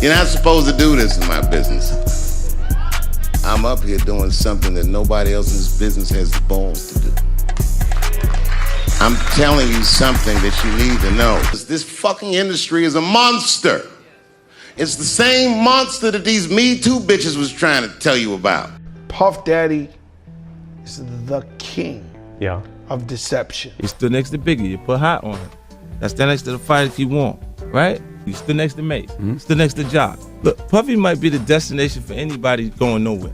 You're not supposed to do this in my business. I'm up here doing something that nobody else in this business has the balls to do. I'm telling you something that you need to know. This fucking industry is a monster. It's the same monster that these Me Too bitches was trying to tell you about. Puff Daddy is the king of deception. You stood next to Biggie, you put hot on him. That's stand next to the fight if you want, right? You stood next to Mace, stood next to Jock. Look, Puffy might be the destination for anybody going nowhere.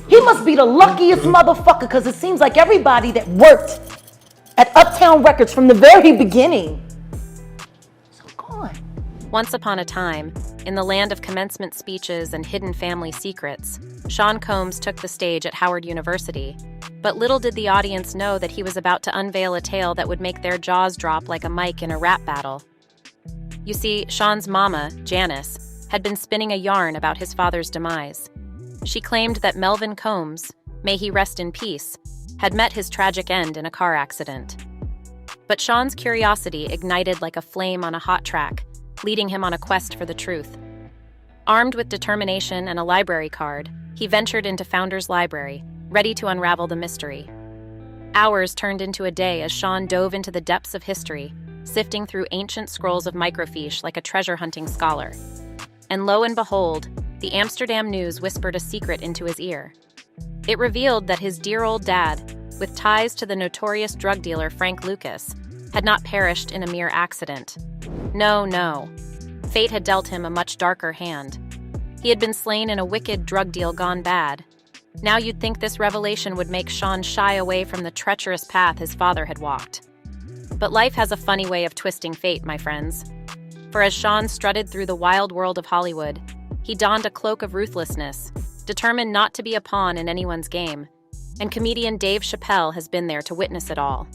He must be the luckiest motherfucker, because it seems like everybody that worked at Uptown Records from the very beginning is gone. Once upon a time, in the land of commencement speeches and hidden family secrets, Sean Combs took the stage at Howard University. But little did the audience know that he was about to unveil a tale that would make their jaws drop like a mic in a rap battle. You see, Sean's mama, Janice, had been spinning a yarn about his father's demise. She claimed that Melvin Combs, may he rest in peace, had met his tragic end in a car accident. But Sean's curiosity ignited like a flame on a hot track, leading him on a quest for the truth. Armed with determination and a library card, he ventured into Founder's Library, ready to unravel the mystery. Hours turned into a day as Sean dove into the depths of history, sifting through ancient scrolls of microfiche like a treasure-hunting scholar. And lo and behold, the Amsterdam News whispered a secret into his ear. It revealed that his dear old dad, with ties to the notorious drug dealer Frank Lucas, had not perished in a mere accident. No. Fate had dealt him a much darker hand. He had been slain in a wicked drug deal gone bad. Now you'd think this revelation would make Sean shy away from the treacherous path his father had walked. But life has a funny way of twisting fate, my friends. For as Sean strutted through the wild world of Hollywood, he donned a cloak of ruthlessness, determined not to be a pawn in anyone's game, and comedian Dave Chappelle has been there to witness it all.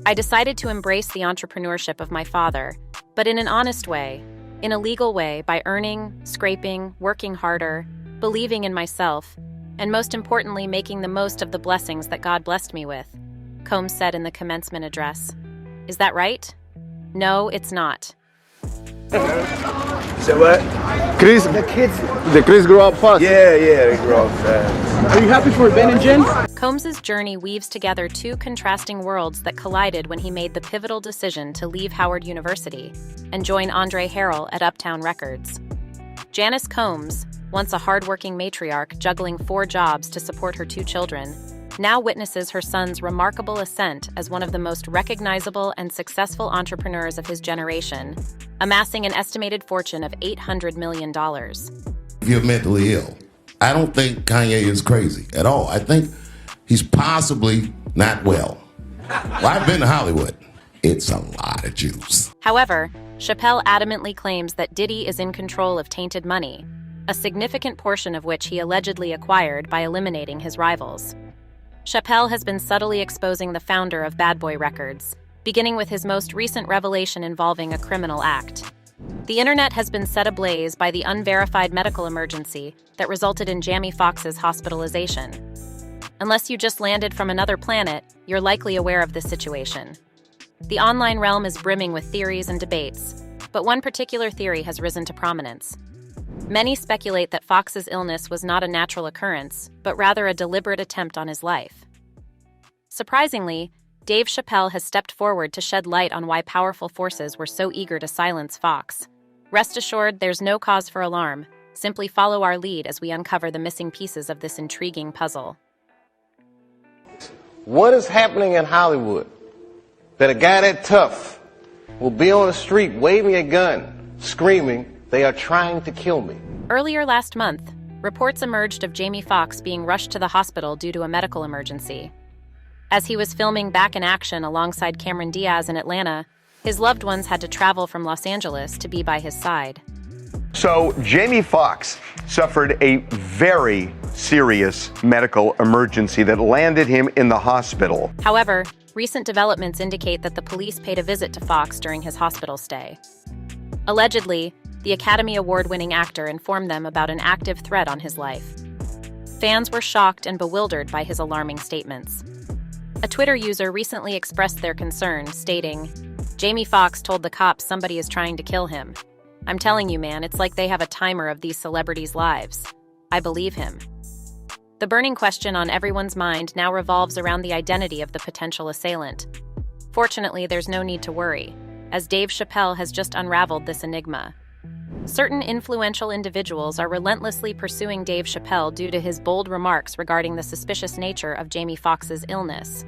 I decided to embrace the entrepreneurship of my father, but in an honest way, in a legal way, by earning, scraping, working harder, believing in myself, and most importantly, making the most of the blessings that God blessed me with, Combs said in the commencement address. Is that right? No, it's not. Say what? Chris, the Chris grew up fast. Yeah, they grew up fast. Are you happy for Ben and Jen? Combs' journey weaves together two contrasting worlds that collided when he made the pivotal decision to leave Howard University and join Andre Harrell at Uptown Records. Janice Combs, once a hardworking matriarch juggling 4 jobs to support her 2 children, now witnesses her son's remarkable ascent as one of the most recognizable and successful entrepreneurs of his generation, amassing an estimated fortune of $800 million. If you're mentally ill, I don't think Kanye is crazy at all. I think he's possibly not well. Well, I've been to Hollywood. It's a lot of juice. However, Chappelle adamantly claims that Diddy is in control of tainted money, a significant portion of which he allegedly acquired by eliminating his rivals. Chappelle has been subtly exposing the founder of Bad Boy Records, beginning with his most recent revelation involving a criminal act. The internet has been set ablaze by the unverified medical emergency that resulted in Jamie Foxx's hospitalization. Unless you just landed from another planet, you're likely aware of this situation. The online realm is brimming with theories and debates, but one particular theory has risen to prominence. Many speculate that Foxx's illness was not a natural occurrence, but rather a deliberate attempt on his life. Surprisingly, Dave Chappelle has stepped forward to shed light on why powerful forces were so eager to silence Foxx. Rest assured, there's no cause for alarm. Simply follow our lead as we uncover the missing pieces of this intriguing puzzle. What is happening in Hollywood that a guy that tough will be on the street waving a gun, screaming, "They are trying to kill me"? Earlier last month, reports emerged of Jamie Foxx being rushed to the hospital due to a medical emergency. As he was filming Back in Action alongside Cameron Diaz in Atlanta, his loved ones had to travel from Los Angeles to be by his side. So Jamie Foxx suffered a very serious medical emergency that landed him in the hospital. However, recent developments indicate that the police paid a visit to Foxx during his hospital stay. Allegedly, the Academy Award-winning actor informed them about an active threat on his life. Fans were shocked and bewildered by his alarming statements. A Twitter user recently expressed their concern, stating, "Jamie Foxx told the cops somebody is trying to kill him. I'm telling you, man, it's like they have a timer of these celebrities' lives. I believe him. The burning question on everyone's mind now revolves around the identity of the potential assailant. Fortunately, there's no need to worry, as Dave Chappelle has just unraveled this enigma. Certain influential individuals are relentlessly pursuing Dave Chappelle due to his bold remarks regarding the suspicious nature of Jamie Foxx's illness.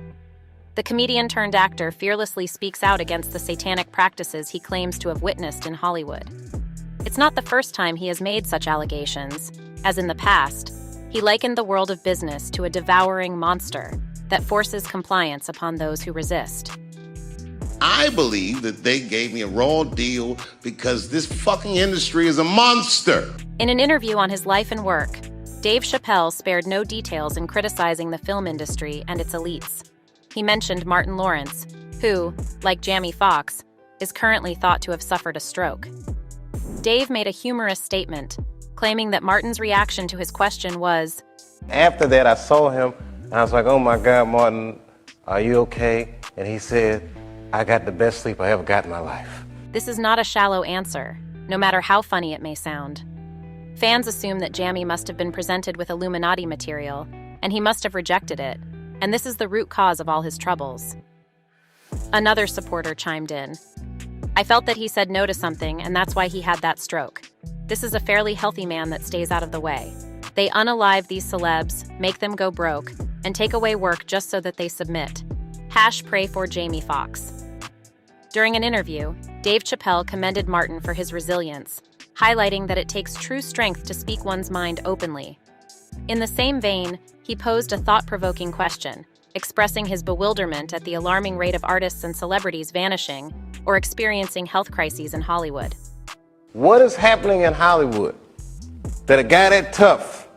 The comedian-turned-actor fearlessly speaks out against the satanic practices he claims to have witnessed in Hollywood. It's not the first time he has made such allegations. As in the past, he likened the world of business to a devouring monster that forces compliance upon those who resist. I believe that they gave me a raw deal because this fucking industry is a monster. In an interview on his life and work, Dave Chappelle spared no details in criticizing the film industry and its elites. He mentioned Martin Lawrence, who, like Jamie Foxx, is currently thought to have suffered a stroke. Dave made a humorous statement, claiming that Martin's reaction to his question was, After that, I saw him, and I was like, oh my God, Martin, are you okay? And he said, I got the best sleep I ever got in my life. This is not a shallow answer, no matter how funny it may sound. Fans assume that Jamie must have been presented with Illuminati material, and he must have rejected it, and this is the root cause of all his troubles. Another supporter chimed in. I felt that he said no to something, and that's why he had that stroke. This is a fairly healthy man that stays out of the way. They unalive these celebs, make them go broke, and take away work just so that they submit. #pray for Jamie Foxx. During an interview, Dave Chappelle commended Martin for his resilience, highlighting that it takes true strength to speak one's mind openly. In the same vein, he posed a thought-provoking question, expressing his bewilderment at the alarming rate of artists and celebrities vanishing or experiencing health crises in Hollywood. What is happening in Hollywood that a guy that tough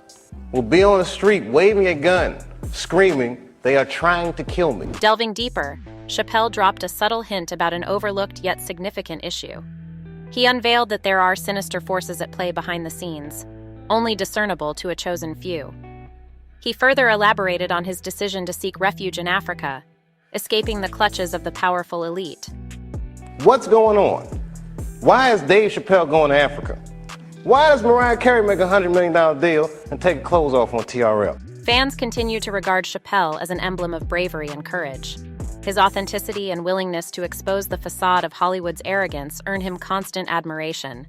will be on the street waving a gun, screaming, they are trying to kill me? Delving deeper, Chappelle dropped a subtle hint about an overlooked yet significant issue. He unveiled that there are sinister forces at play behind the scenes, only discernible to a chosen few. He further elaborated on his decision to seek refuge in Africa, escaping the clutches of the powerful elite. What's going on? Why is Dave Chappelle going to Africa? Why does Mariah Carey make a $100 million deal and take her clothes off on TRL? Fans continue to regard Chappelle as an emblem of bravery and courage. His authenticity and willingness to expose the facade of Hollywood's arrogance earn him constant admiration.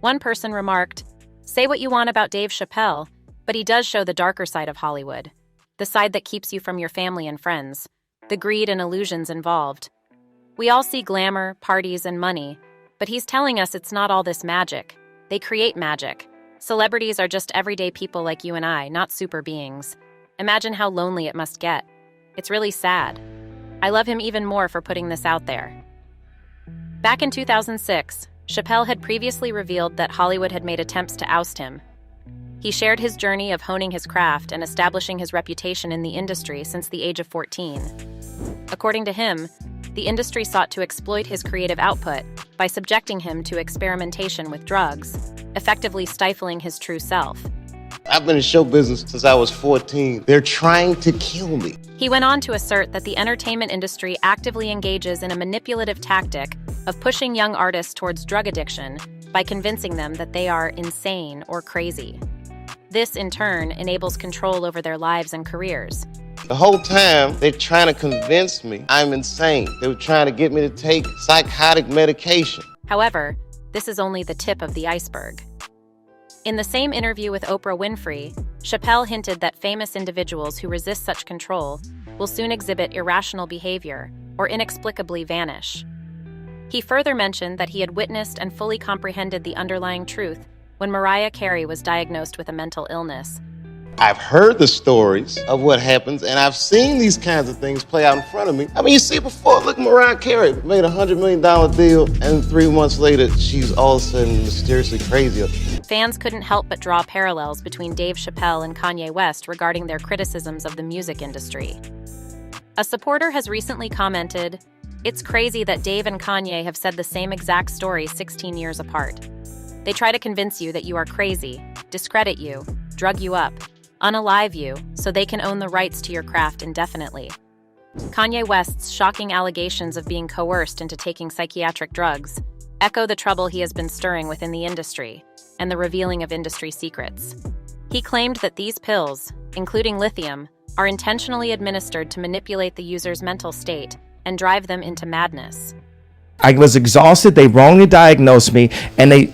One person remarked, "Say what you want about Dave Chappelle, but he does show the darker side of Hollywood, the side that keeps you from your family and friends, the greed and illusions involved. We all see glamour, parties, and money, but he's telling us it's not all this magic. They create magic. Celebrities are just everyday people like you and I, not super beings. Imagine how lonely it must get. It's really sad. I love him even more for putting this out there." Back in 2006, Chappelle had previously revealed that Hollywood had made attempts to oust him. He shared his journey of honing his craft and establishing his reputation in the industry since the age of 14. According to him, the industry sought to exploit his creative output by subjecting him to experimentation with drugs, effectively stifling his true self. I've been in show business since I was 14. They're trying to kill me. He went on to assert that the entertainment industry actively engages in a manipulative tactic of pushing young artists towards drug addiction by convincing them that they are insane or crazy. This, in turn, enables control over their lives and careers. The whole time, they're trying to convince me I'm insane. They were trying to get me to take psychotic medication. However, this is only the tip of the iceberg. In the same interview with Oprah Winfrey, Chappelle hinted that famous individuals who resist such control will soon exhibit irrational behavior or inexplicably vanish. He further mentioned that he had witnessed and fully comprehended the underlying truth when Mariah Carey was diagnosed with a mental illness. I've heard the stories of what happens, and I've seen these kinds of things play out in front of me. I mean, you see before, look, Mariah Carey made a $100 million deal, and 3 months later, she's all of a sudden mysteriously crazy. Fans couldn't help but draw parallels between Dave Chappelle and Kanye West regarding their criticisms of the music industry. A supporter has recently commented, "It's crazy that Dave and Kanye have said the same exact story 16 years apart. They try to convince you that you are crazy, discredit you, drug you up, unalive you, so they can own the rights to your craft indefinitely." Kanye West's shocking allegations of being coerced into taking psychiatric drugs, echo the trouble he has been stirring within the industry and the revealing of industry secrets. He claimed that these pills, including lithium, are intentionally administered to manipulate the user's mental state and drive them into madness. I was exhausted. They wrongly diagnosed me, and they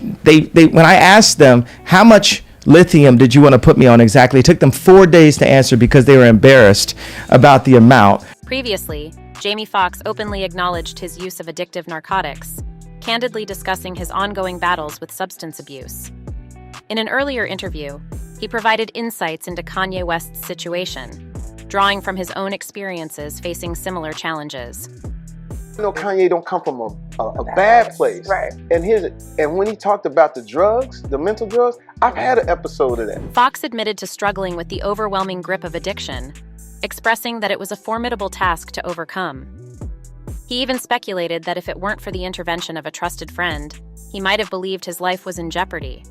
when I asked them how much lithium did you want to put me on exactly, it took them 4 days to answer because they were embarrassed about the amount. Previously, Jamie Foxx openly acknowledged his use of addictive narcotics, candidly discussing his ongoing battles with substance abuse. In an earlier interview, he provided insights into Kanye West's situation, drawing from his own experiences facing similar challenges. You know, Kanye don't come from a bad place. Right. And when he talked about the drugs, the mental drugs, I've had an episode of that. Foxx admitted to struggling with the overwhelming grip of addiction, expressing that it was a formidable task to overcome. He even speculated that if it weren't for the intervention of a trusted friend, he might have believed his life was in jeopardy.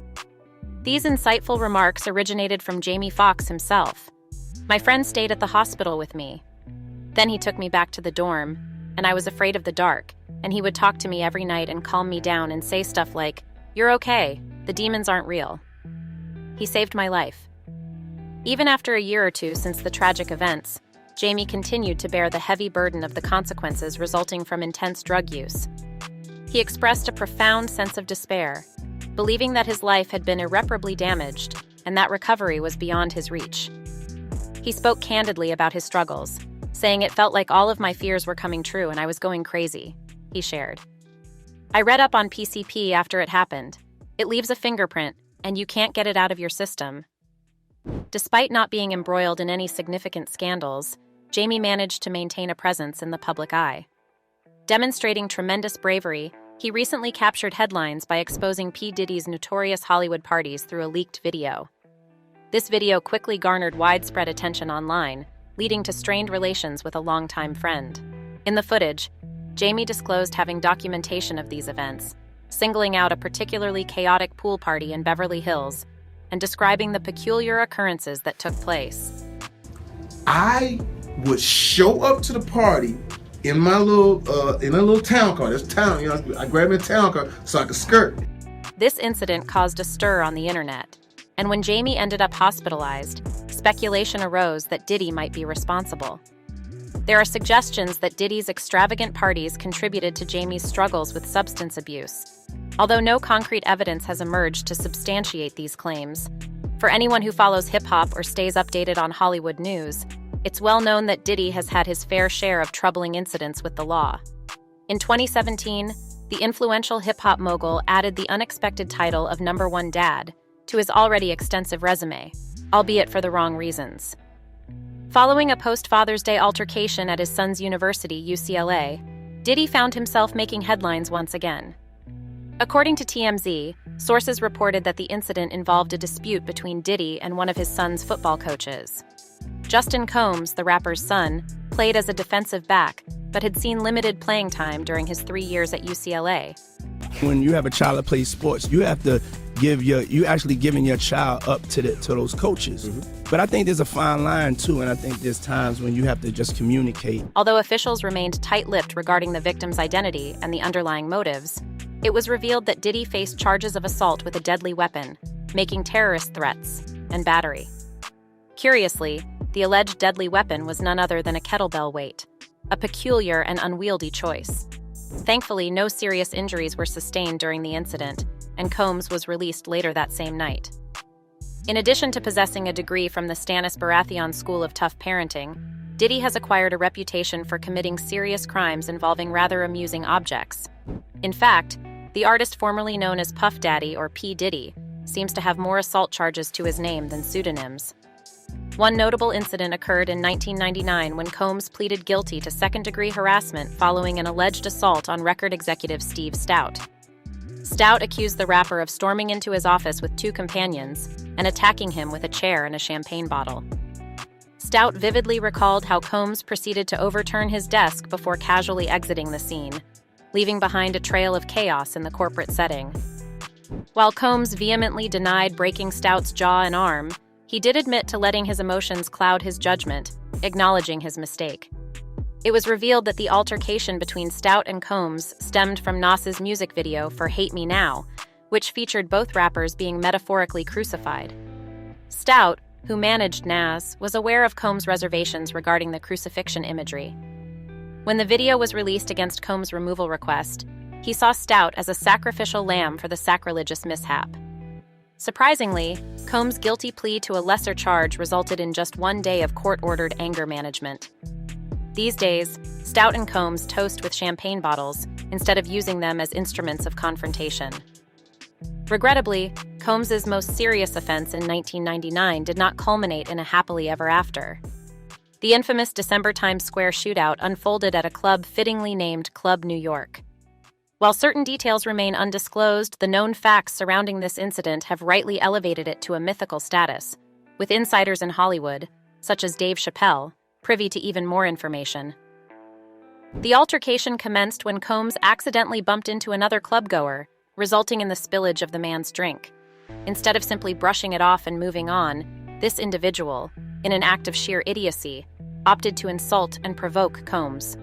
These insightful remarks originated from Jamie Foxx himself. "My friend stayed at the hospital with me. Then he took me back to the dorm, and I was afraid of the dark, and he would talk to me every night and calm me down and say stuff like, 'You're okay, the demons aren't real.' He saved my life." Even after a year or two since the tragic events, Jamie continued to bear the heavy burden of the consequences resulting from intense drug use. He expressed a profound sense of despair, believing that his life had been irreparably damaged and that recovery was beyond his reach. He spoke candidly about his struggles, saying, "It felt like all of my fears were coming true and I was going crazy," he shared. "I read up on PCP after it happened. It leaves a fingerprint, and you can't get it out of your system." Despite not being embroiled in any significant scandals, Jamie managed to maintain a presence in the public eye. Demonstrating tremendous bravery, he recently captured headlines by exposing P. Diddy's notorious Hollywood parties through a leaked video. This video quickly garnered widespread attention online, leading to strained relations with a longtime friend. In the footage, Jamie disclosed having documentation of these events, singling out a particularly chaotic pool party in Beverly Hills and describing the peculiar occurrences that took place. I would show up to the party in my little town car. That's town, you know. I grabbed my town car so I could skirt. This incident caused a stir on the internet, and when Jamie ended up hospitalized, speculation arose that Diddy might be responsible. There are suggestions that Diddy's extravagant parties contributed to Jamie's struggles with substance abuse, although no concrete evidence has emerged to substantiate these claims. For anyone who follows hip-hop or stays updated on Hollywood news, it's well known that Diddy has had his fair share of troubling incidents with the law. In 2017, the influential hip-hop mogul added the unexpected title of #1 Dad to his already extensive resume, albeit for the wrong reasons. Following a post-Father's Day altercation at his son's university, UCLA, Diddy found himself making headlines once again. According to TMZ, sources reported that the incident involved a dispute between Diddy and one of his son's football coaches. Justin Combs, the rapper's son, played as a defensive back, but had seen limited playing time during his 3 years at UCLA. When you have a child that plays sports, you have to you actually giving your child up to those coaches. But I think there's a fine line too, and I think there's times when you have to just communicate. Although officials remained tight-lipped regarding the victim's identity and the underlying motives, it was revealed that Diddy faced charges of assault with a deadly weapon, making terrorist threats, and battery. Curiously, the alleged deadly weapon was none other than a kettlebell weight, a peculiar and unwieldy choice. Thankfully, no serious injuries were sustained during the incident, and Combs was released later that same night. In addition to possessing a degree from the Stannis Baratheon School of Tough Parenting, Diddy has acquired a reputation for committing serious crimes involving rather amusing objects. In fact, the artist formerly known as Puff Daddy or P. Diddy seems to have more assault charges to his name than pseudonyms. One notable incident occurred in 1999 when Combs pleaded guilty to second-degree harassment following an alleged assault on record executive Steve Stout. Stout accused the rapper of storming into his office with 2 companions and attacking him with a chair and a champagne bottle. Stout vividly recalled how Combs proceeded to overturn his desk before casually exiting the scene, leaving behind a trail of chaos in the corporate setting. While Combs vehemently denied breaking Stout's jaw and arm, he did admit to letting his emotions cloud his judgment, acknowledging his mistake. It was revealed that the altercation between Stout and Combs stemmed from Nas's music video for Hate Me Now, which featured both rappers being metaphorically crucified. Stout, who managed Nas, was aware of Combs' reservations regarding the crucifixion imagery. When the video was released against Combs' removal request, he saw Stout as a sacrificial lamb for the sacrilegious mishap. Surprisingly, Combs' guilty plea to a lesser charge resulted in just 1 day of court-ordered anger management. These days, Stout and Combs toast with champagne bottles instead of using them as instruments of confrontation. Regrettably, Combs' most serious offense in 1999 did not culminate in a happily ever after. The infamous December Times Square shootout unfolded at a club fittingly named Club New York. While certain details remain undisclosed, the known facts surrounding this incident have rightly elevated it to a mythical status, with insiders in Hollywood, such as Dave Chappelle, privy to even more information. The altercation commenced when Combs accidentally bumped into another clubgoer, resulting in the spillage of the man's drink. Instead of simply brushing it off and moving on, this individual, in an act of sheer idiocy, opted to insult and provoke Combs.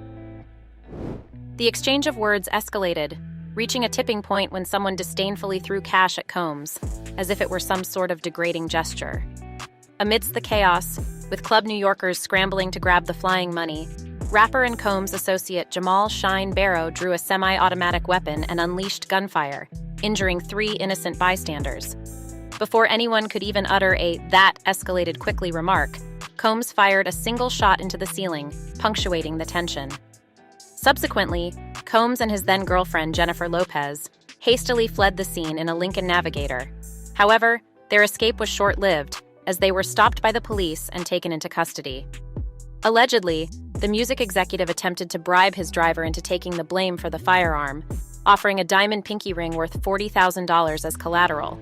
The exchange of words escalated, reaching a tipping point when someone disdainfully threw cash at Combs, as if it were some sort of degrading gesture. Amidst the chaos, with Club New Yorkers scrambling to grab the flying money, rapper and Combs associate Jamal Shine Barrow drew a semi-automatic weapon and unleashed gunfire, injuring 3 innocent bystanders. Before anyone could even utter a "that escalated quickly" remark, Combs fired a single shot into the ceiling, punctuating the tension. Subsequently, Combs and his then-girlfriend Jennifer Lopez hastily fled the scene in a Lincoln Navigator. However, their escape was short-lived, as they were stopped by the police and taken into custody. Allegedly, the music executive attempted to bribe his driver into taking the blame for the firearm, offering a diamond pinky ring worth $40,000 as collateral.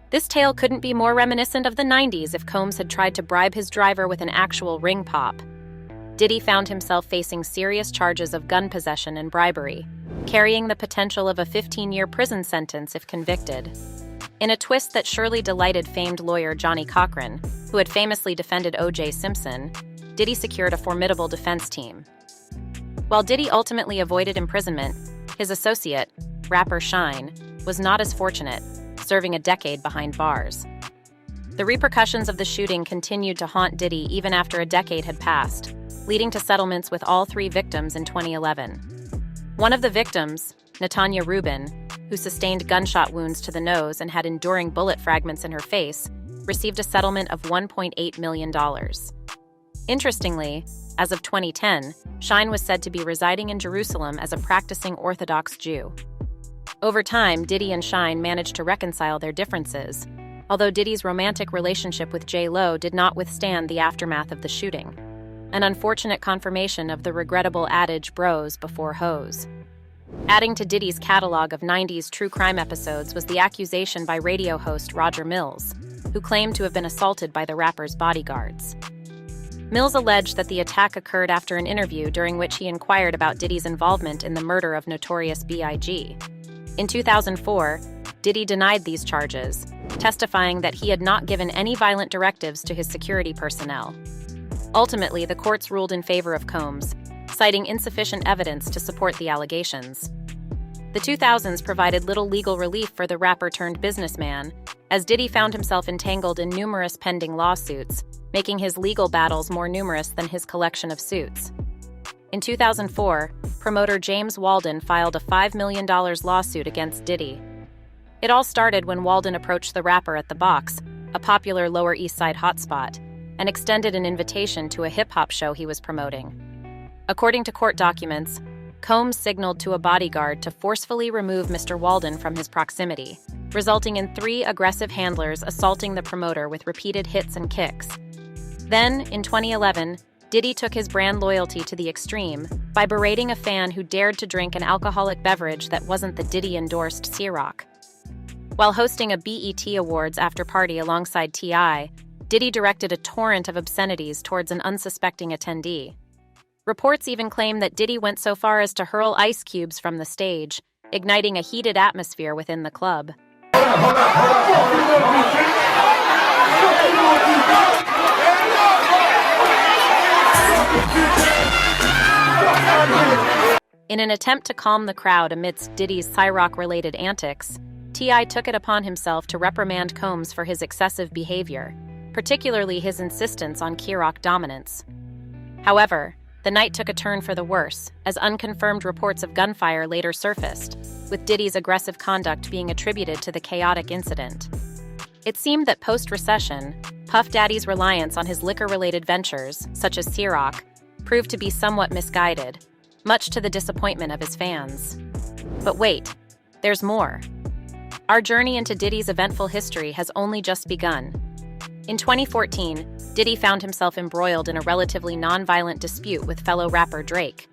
This tale couldn't be more reminiscent of the 90s if Combs had tried to bribe his driver with an actual ring pop. Diddy found himself facing serious charges of gun possession and bribery, carrying the potential of a 15-year prison sentence if convicted. In a twist that surely delighted famed lawyer Johnny Cochran, who had famously defended O.J. Simpson, Diddy secured a formidable defense team. While Diddy ultimately avoided imprisonment, his associate, rapper Shine, was not as fortunate, serving a decade behind bars. The repercussions of the shooting continued to haunt Diddy even after a decade had passed, leading to settlements with all 3 victims in 2011. One of the victims, Natanya Rubin, who sustained gunshot wounds to the nose and had enduring bullet fragments in her face, received a settlement of $1.8 million. Interestingly, as of 2010, Shine was said to be residing in Jerusalem as a practicing Orthodox Jew. Over time, Diddy and Shine managed to reconcile their differences, although Diddy's romantic relationship with J.Lo did not withstand the aftermath of the shooting, an unfortunate confirmation of the regrettable adage bros before hoes. Adding to Diddy's catalog of 90s true crime episodes was the accusation by radio host Roger Mills, who claimed to have been assaulted by the rapper's bodyguards. Mills alleged that the attack occurred after an interview during which he inquired about Diddy's involvement in the murder of Notorious B.I.G. In 2004, Diddy denied these charges, testifying that he had not given any violent directives to his security personnel. Ultimately, the courts ruled in favor of Combs, citing insufficient evidence to support the allegations. The 2000s provided little legal relief for the rapper-turned-businessman, as Diddy found himself entangled in numerous pending lawsuits, making his legal battles more numerous than his collection of suits. In 2004, promoter James Walden filed a $5 million lawsuit against Diddy. It all started when Walden approached the rapper at The Box, a popular Lower East Side hotspot, and extended an invitation to a hip-hop show he was promoting. According to court documents, Combs signaled to a bodyguard to forcefully remove Mr. Walden from his proximity, resulting in 3 aggressive handlers assaulting the promoter with repeated hits and kicks. Then, in 2011, Diddy took his brand loyalty to the extreme by berating a fan who dared to drink an alcoholic beverage that wasn't the Diddy-endorsed Ciroc. While hosting a BET Awards after-party alongside T.I., Diddy directed a torrent of obscenities towards an unsuspecting attendee. Reports even claim that Diddy went so far as to hurl ice cubes from the stage, igniting a heated atmosphere within the club. In an attempt to calm the crowd amidst Diddy's Cyrock-related antics, T.I. took it upon himself to reprimand Combs for his excessive behavior, particularly his insistence on Key-Rock dominance. However, the night took a turn for the worse, as unconfirmed reports of gunfire later surfaced, with Diddy's aggressive conduct being attributed to the chaotic incident. It seemed that post-recession, Puff Daddy's reliance on his liquor-related ventures, such as Ciroc, proved to be somewhat misguided, much to the disappointment of his fans. But wait, there's more. Our journey into Diddy's eventful history has only just begun. In 2014, Diddy found himself embroiled in a relatively non-violent dispute with fellow rapper Drake.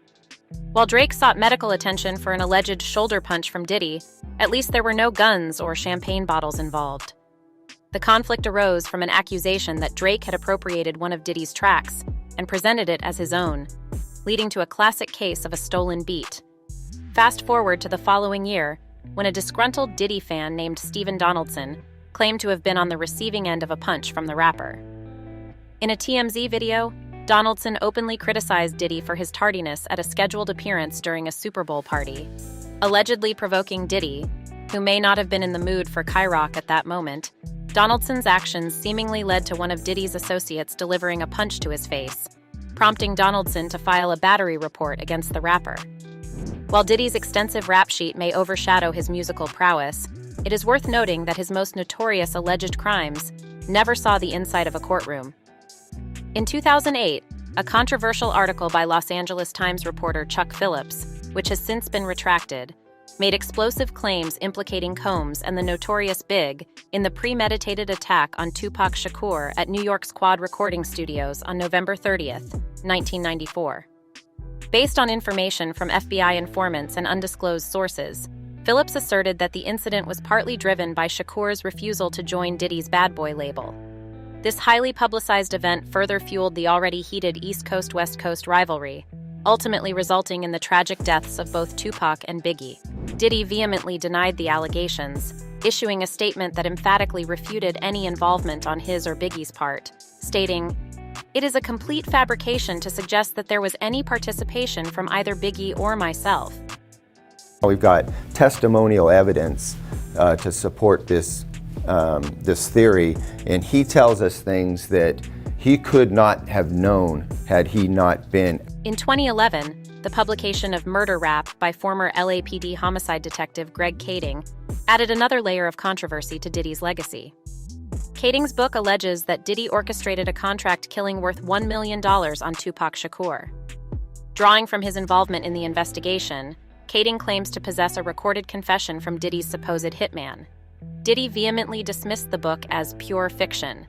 While Drake sought medical attention for an alleged shoulder punch from Diddy, at least there were no guns or champagne bottles involved. The conflict arose from an accusation that Drake had appropriated one of Diddy's tracks and presented it as his own, leading to a classic case of a stolen beat. Fast forward to the following year, when a disgruntled Diddy fan named Stephen Donaldson claimed to have been on the receiving end of a punch from the rapper. In a TMZ video, Donaldson openly criticized Diddy for his tardiness at a scheduled appearance during a Super Bowl party, allegedly provoking Diddy, who may not have been in the mood for Key-Rock at that moment. Donaldson's actions seemingly led to one of Diddy's associates delivering a punch to his face, prompting Donaldson to file a battery report against the rapper. While Diddy's extensive rap sheet may overshadow his musical prowess, it is worth noting that his most notorious alleged crimes never saw the inside of a courtroom. In 2008, a controversial article by Los Angeles Times reporter Chuck Phillips, which has since been retracted, made explosive claims implicating Combs and the Notorious Big in the premeditated attack on Tupac Shakur at New York's Quad Recording Studios on November 30th, 1994. Based on information from FBI informants and undisclosed sources, Phillips asserted that the incident was partly driven by Shakur's refusal to join Diddy's Bad Boy label. This highly publicized event further fueled the already heated East Coast-West Coast rivalry, ultimately resulting in the tragic deaths of both Tupac and Biggie. Diddy vehemently denied the allegations, issuing a statement that emphatically refuted any involvement on his or Biggie's part, stating, "It is a complete fabrication to suggest that there was any participation from either Biggie or myself." We've got testimonial evidence to support this theory, and he tells us things that he could not have known had he not been. In 2011, the publication of Murder Rap by former LAPD homicide detective Greg Kading added another layer of controversy to Diddy's legacy. Kading's book alleges that Diddy orchestrated a contract killing worth $1 million on Tupac Shakur. Drawing from his involvement in the investigation, Kading claims to possess a recorded confession from Diddy's supposed hitman. Diddy vehemently dismissed the book as pure fiction.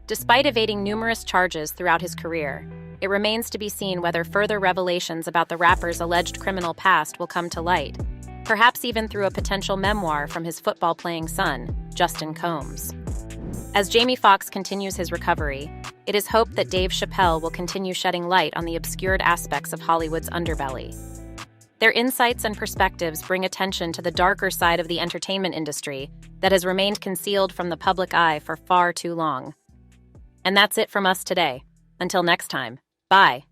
Despite evading numerous charges throughout his career, it remains to be seen whether further revelations about the rapper's alleged criminal past will come to light, perhaps even through a potential memoir from his football-playing son, Justin Combs. As Jamie Foxx continues his recovery, it is hoped that Dave Chappelle will continue shedding light on the obscured aspects of Hollywood's underbelly. Their insights and perspectives bring attention to the darker side of the entertainment industry that has remained concealed from the public eye for far too long. And that's it from us today. Until next time, bye.